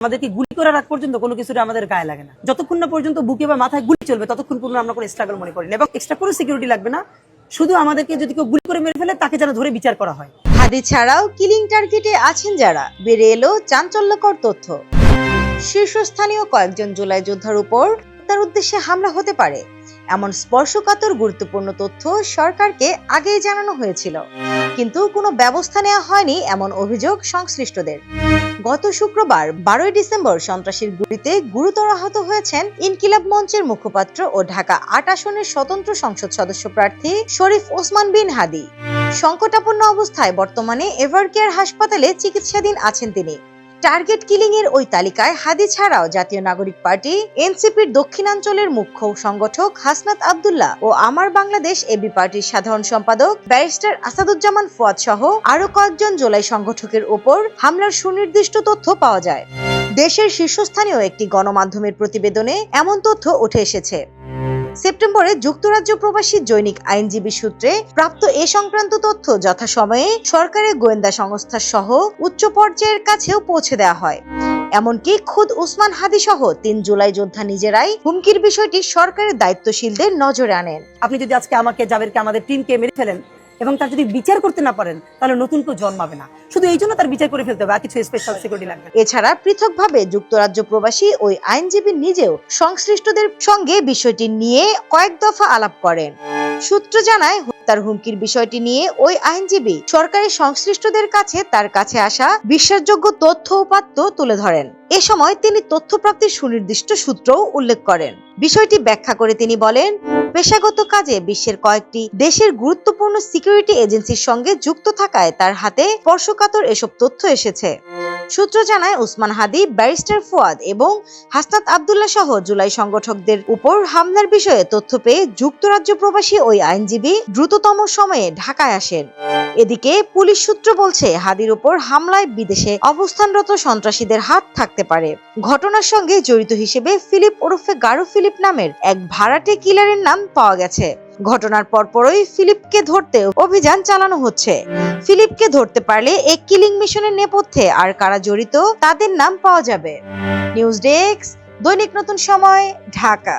আমাদেরকে গুলি করার আগ পর্যন্ত কোনো কিছুটা আমাদের গায়ে লাগে না। যতক্ষণ না পর্যন্ত বুকে বা মাথায় গুলি চলবে ততক্ষণ পর্যন্ত আমরা কোনো স্ট্রাগল মনে করি না, এবং এক্সট্রা কোনো সিকিউরিটি লাগবে না। শুধু আমাদেরকে যদি কেউ গুলি করে মেরে ফেলে তাকে যেন ধরে বিচার করা হয়। হাদি ছাড়াও কিলিং টার্গেটে আছেন যারা, বেড়ে এলো চাঞ্চল্যকর তথ্য। শীর্ষস্থানীয় কয়েকজন জুলাই যোদ্ধার উপর তার উদ্দেশ্যে হামলা হতে পারে এমন স্পর্শকাতর গুরুত্বপূর্ণ তথ্য সরকারকে আগেই জানানো হয়েছিল, কিন্তু কোনো ব্যবস্থা নেওয়া হয়নি এমন অভিযোগ সংশ্লিষ্টদের। গত শুক্রবার 12 ডিসেম্বর সন্ত্রাসীর গুলিতে গুরুতর আহত হয়েছেন ইনকিলাব মঞ্চের মুখপাত্র ও ঢাকা ৮ আসনের স্বতন্ত্র সংসদ সদস্য প্রার্থী শরীফ ওসমান বিন হাদি। সংকটাপন্ন অবস্থায় বর্তমানে এভারকেয়ার হাসপাতালে চিকিৎসাধীন আছেন তিনি। টার্গেট কিলিং এর ওই তালিকায় হাদি ছাড়াও জাতীয় নাগরিক পার্টি এনসিপির দক্ষিণাঞ্চলের মুখ্য সংগঠক হাসনাত আব্দুল্লাহ ও আমার বাংলাদেশ এবি পার্টির সাধারণ সম্পাদক ব্যারিস্টার আসাদুজ্জামান ফুয়াদ সহ আরো কয়েকজন জুলাই সংগঠকের ওপর হামলার সুনির্দিষ্ট তথ্য পাওয়া যায়। দেশের শীর্ষস্থানীয় একটি গণমাধ্যমের প্রতিবেদনে এমন তথ্য উঠে এসেছে। সেপ্টেম্বরে যুক্তরাজ্য প্রবাসী জৈনিক আইনজীবী সূত্রে প্রাপ্ত এ সংক্রান্ত তথ্য যথাসময়ে সরকারের গোয়েন্দা সংস্থা সহ উচ্চ পর্যায়ের কাছেও পৌঁছে দেওয়া হয়। এমনকি খুদ উসমান হাদি সহ ৩ জুলাই যোদ্ধা নিজেরাই হুমকির বিষয়টি সরকারের দায়িত্বশীলদের নজরে আনেন। আপনি যদি আজকে আমাকে, জাবেরকে, আমাদের টিমকে মেরে ফেলেন এবং তার যদি বিচার করতে না পারেন তাহলে নতুন কেউ জন্মাবে না। শুধু এই জন্য তার বিচার করে ফেলতে হবে, আর কিছু স্পেশাল সিকিউরিটি লাগবে। এছাড়া পৃথকভাবে যুক্তরাজ্য প্রবাসী ওই আইনজীবী নিজেও সংশ্লিষ্টদের সঙ্গে বিষয়টি নিয়ে কয়েক দফা আলাপ করেন। সূত্র জানায়, হত্যার হুমকির বিষয়টি নিয়ে ওই আইনজীবী সরকারি সংশ্লিষ্টদের কাছে তার কাছে আসা বিশ্বাসযোগ্য তথ্য উপাত্ত তুলে ধরেন। এ সময় তিনি তথ্যপ্রাপ্তির সুনির্দিষ্ট সূত্রও উল্লেখ করেন। বিষয়টি ব্যাখ্যা করে তিনি বলেন, পেশাগত কাজে বিশ্বের কয়েকটি দেশের গুরুত্বপূর্ণ সিকিউরিটি এজেন্সির সঙ্গে যুক্ত থাকায় তার হাতে স্পর্শকাতর এসব তথ্য এসেছে। সূত্র জানায়, উসমান হাদি, ব্যারিস্টার ফুয়াদ এবং হাসনাত আব্দুল্লাহ সহ জুলাই সংগঠকদের উপর হামলার বিষয়ে তথ্য পেয়ে যুক্তরাজ্য প্রবাসী ওই আইনজীবী দ্রুততম সময়ে ঢাকায় আসেন। এদিকে পুলিশ সূত্র বলছে, হাদির উপর হামলায় বিদেশে অবস্থানরত সন্ত্রাসীদের হাত থাকতে পারে। ঘটনার সঙ্গে জড়িত হিসেবে ফিলিপ ওরফে গারো ফিলিপ নামের এক ভাড়াটে কিলারের নাম পাওয়া গেছে। ঘটনার পরপরই ফিলিপকে ধরতে অভিযান চালানো হচ্ছে। ফিলিপকে ধরতে পারলে এক কিলিং মিশনের নেপথ্যে আর কারা জড়িত তাদের নাম পাওয়া যাবে। নিউজ ডেস্ক, দৈনিক নতুন সময়, ঢাকা।